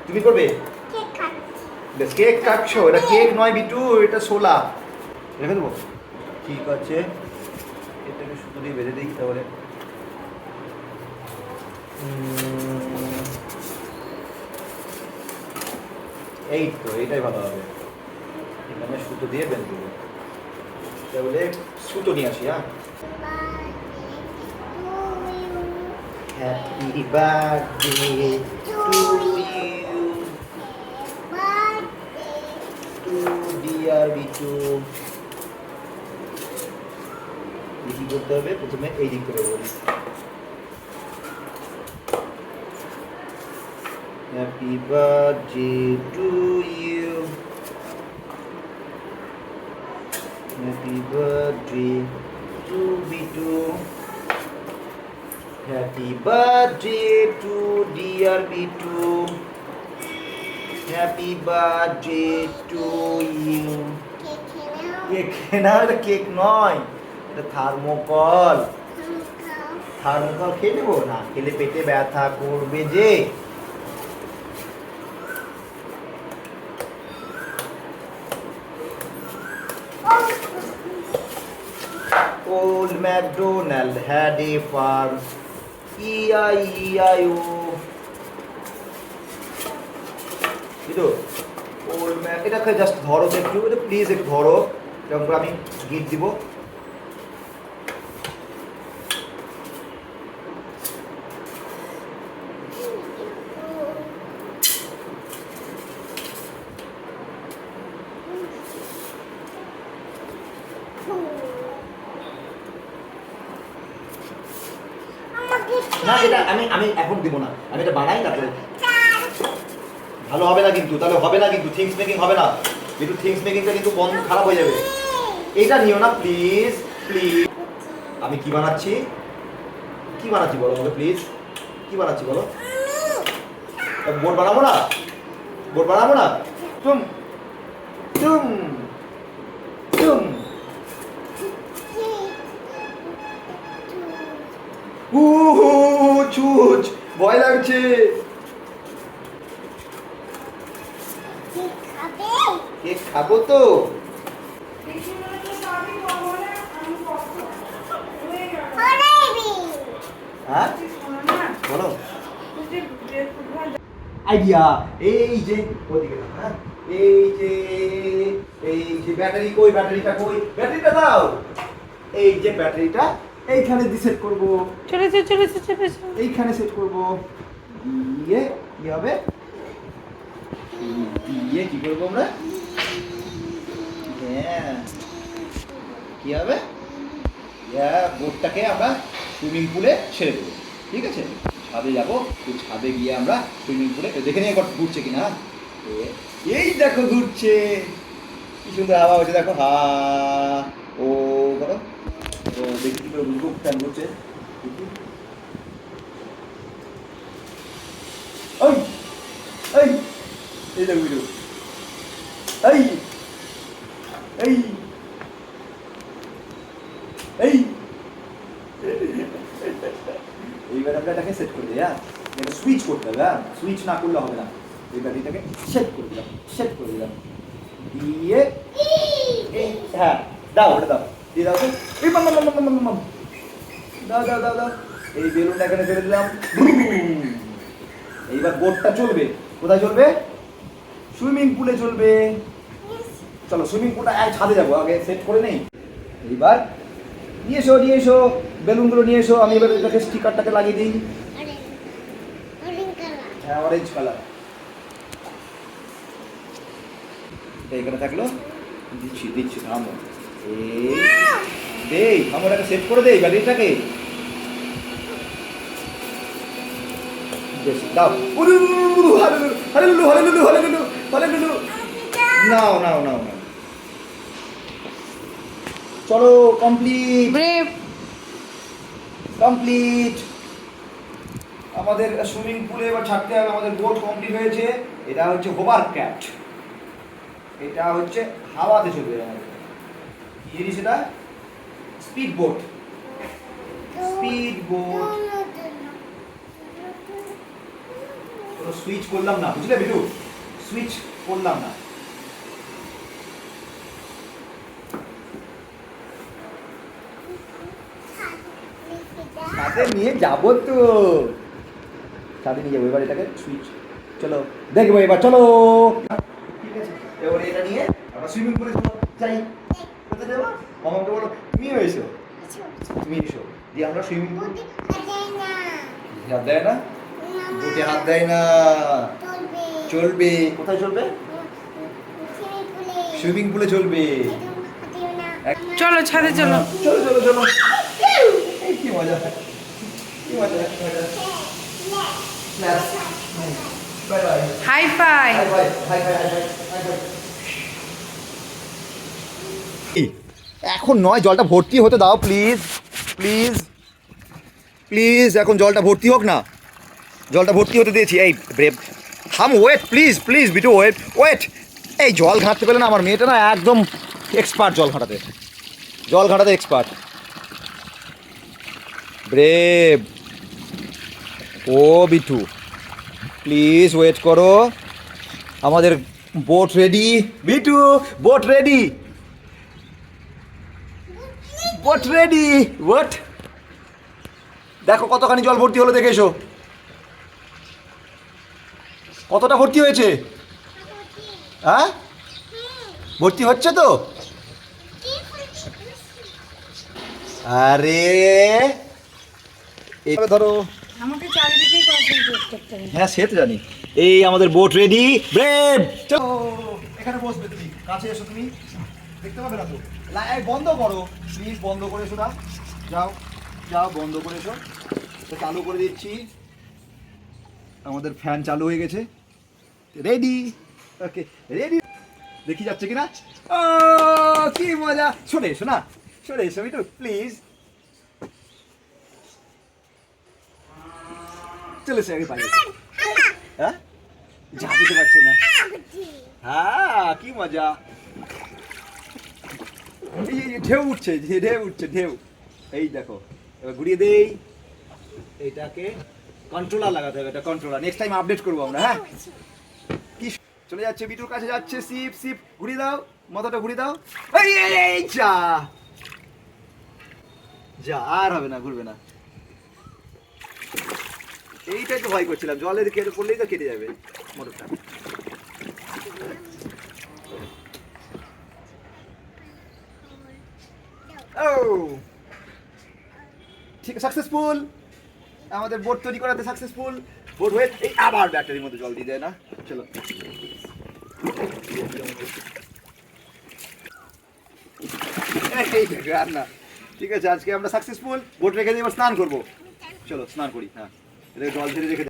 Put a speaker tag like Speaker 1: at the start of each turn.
Speaker 1: তুমি করবে? বেশ, কেক কাটছো? এটা কেক নয় বিটু, এটা ছোলা। রেখে দেবো, ঠিক আছে। এটাকে শুধু দিয়ে বেঁধে দিই তাহলে। এই তো, এইটাই ভালো হবে। এখানে সুতো দিয়ে বেঁধে দেবো। তাহলে সুতো নিয়ে আসি। হ্যাঁ, happy birthday to you, to dear Bittu. কি করতে হবে? প্রথমে এই দিক করে বলি, happy birthday to you, happy birthday to Bittu, happy birthday to dear Bittu, happy birthday to you. Cake না, এটা কেক নয়, এটা থার্মোকল। থার্মোকল খেয়ে নেবো? না খেলে পেটে ব্যথা করবে যে। Old MacDonald had a farm, E-I-E-I-O. বুঝলো? ওল্ড ম্যাক, এটাকে জাস্ট ধরো তো একটু, এটা প্লিজ একটু ধরো, এরকম করে আমি গিট দিব। না এটা আমি এখন দিব না, আমি এটা বানাই তারপরে। ভালো হবে না কিন্তু, তাহলে হবে না কিন্তু, থিংস মেকিং হবে না কিন্তু, থিংস মেকিংটা কিন্তু বন্ধ, খারাপ হয়ে যাবে। এটা নিও না প্লিজ, প্লিজ। আমি কি বানাচ্ছি, কি বানাচ্ছি বলো আমাকে প্লিজ, কি বানাচ্ছি বলো? বোর্ড বানাবো না, বোর্ড বানাবো না। তুম তুম তুম, চুচ, ভয় লাগছে। কেক খাবো তো। হ্যাঁ বলো, আইডিয়া। এই যে ওদিকে, হ্যাঁ এই যে ব্যাটারি কই, ব্যাটারিটা কই, ব্যাটারিটা দাও। এই যে ব্যাটারিটা এইখানে সেট করব,
Speaker 2: চলেছে
Speaker 1: এইখানে সেট করব। দিয়ে কি হবে, দিয়ে কি করবো আমরা? হ্যাঁ, কি হবে? বোটটাকে আমরা সুইমিং পুলে ছেড়ে দেবো, ঠিক আছে? ছাদে যাবো, তো ছাদে গিয়ে আমরা সুইমিং পুলে দেখে নিয়ে একবার ঘুরছে কিনা। এই দেখো ঘুরছে, কি সুন্দর হাওয়া হচ্ছে, দেখো হা ও করো। তো দেখি কি করে বুঝবো কেন ঘুরছে। ওই এই এই দেখো ভিডিও, এই এই এই এইবার আমরা এটাকে সেট করে দিই। হ্যাঁ, এটা সুইচ করতে হবে। হ্যাঁ, সুইচ না করলে হবে না। এই ব্যাটারিটাকে সেট করে দিলাম, সেট করে দিলাম, দিয়ে এই হ্যাঁ দাও, ওটা দাও, দিয়ে দাও তো। এই মাম মাম মাম মাম মাম, দাও দাও দাও দাও। এই বেলুনটা এখানে ফেলে দিলাম। এইবার বোটটা চলবে, কোথায় চলবে? সুইমিং পুলে চলবে। চলো সুইমিং পুলটা ছাদে যাবো, আগে সেট করে নেই। এইবার নিয়ে এসো, নিয়ে এসো বেলুনগুলো নিয়ে এসো। আমি এবার এটাকে স্টিকারটাকে লাগিয়ে দিই। হ্যাঁ, অরেঞ্জ কালার। এখানে থাকলো, দিচ্ছি দিচ্ছি, থামো। এই দেই, থামো, এটাকে সেট করে দেই ব্যাটারিটাকে। বেশ দাও। Hallelujah hallelujah hallelujah hallelujah. নাও নাও নাও নাও, চলো কমপ্লিট, কমপ্লিট। আমাদের সুইমিং পুলে এবার ছাড়তে হবে, আমাদের বোট কমপ্লিট হয়েছে। এটা হচ্ছে হোভার ক্যাট, এটা হচ্ছে হাওয়াতে চলবে আমাদের। কি জিনিস এটা? Speed boat, speed boat. কোনো সুইচ করলাম না, বুঝলে বিটু? সুইচ করলাম না। সাথে নিয়ে যাবো তো, সাথে নিয়ে যাবো। এবার এটাকে সুইচ, চলো দেখবো এবার, চলো। ঠিক আছে, এবার এটা নিয়ে আমরা সুইমিং পুলে যাই। কোথায় যাবো? মামাকে বলো তুমিও এসো, তুমি এসো, দিয়ে আমরা সুইমিং পুল। হাত দেয় না, বুটে হাত দেয় না। চলবে কোথায় চলবে? সুইমিং পুলে চলবে।
Speaker 2: চলো ছাদে চলো।
Speaker 1: চলো চলো চলো। কি মজা, কি মজা, কি মজা। Bye bye.
Speaker 2: High five.
Speaker 1: Hi bye, hi bye, hi bye, hi bye. এখন নয়, জলটা ভর্তি হতে দাও প্লিজ, প্লিজ প্লিজ। এখন জলটা ভর্তি হোক না, জলটা ভর্তি হতে দিয়েছি। এই ব্রেভ থাম, wait please please Bittu, wait wait. এই জল ঘাঁটতে পেলে না, আমার মেয়েটা না একদম এক্সপার্ট জল ঘাঁটাতে, জল ঘাঁটাতে এক্সপার্ট। ব্রেভ, ও বিটু প্লিজ ওয়েট করো, আমাদের boat ready. Bitu boat ready, boat ready. What? দেখো কতখানি জল ভর্তি হলো, দেখে এসো। কতটা ভর্তি হয়েছে? হ্যাঁ ভর্তি হচ্ছে তো। আরে এইভাবে ধরো,
Speaker 2: আমাকে চারিদিকে কনসেন্ট্রেট করতে হবে।
Speaker 1: হ্যাঁ সে তো জানি। এই আমাদের বোট রেডি, ব্রেভ। চলো এখানে বসবে, তুমি কাছে এসো, তুমি দেখতে পাবে না তো। বন্ধ করো প্লিজ, বন্ধ করে এসো না। যাও যাও, বন্ধ করে এসো। তো চালু করে দিচ্ছি, আমাদের ফ্যান চালু হয়ে গেছে। Ready, okay ready. দেখি যাচ্ছে কিনা। ও কি মজা। সরে এসো না, সরে এসো একটু প্লিজ। চলে এসে আগে পাই। হ্যাঁ যা দিতে পারছে না। হ্যাঁ কি মজা। এই ঢেউ উঠছে, ঢেউ উঠছে, ঢেউ। এই দেখো এবার ঘুরিয়ে দেই। এইটাকে কন্ট্রোলার লাগাতে হবে, এটা কন্ট্রোলার। নেক্সট টাইম আপডেট করবো আমরা। হ্যাঁ কি চলে যাচ্ছে, বিটুর কাছে যাচ্ছে। সিপ সিপ, ঘুরিয়ে দাও, মাথাটা ঘুরিয়ে দাও। এই এই এই যা যা, আর হবে না, ঘুরবে না। এইটাই তো ভয় করছিলাম, জলের কেটে পড়লেই তো কেটে যাবে মোটরটা। ও ঠিক আছে, সাকসেসফুল। আমাদের বোট তৈরি করাতে সাকসেসফুল। বোট হয়ে এই আবার ব্যাটারির মধ্যে জল দিয়ে দেয় না। চলো এই দেখো আর না। ঠিক আছে, আজকে আমরা সাকসেসফুল। বোট রেখে দিয়ে এবার স্নান করবো। চলো স্নান করি। হ্যাঁ জল ঝেড়ে রেখে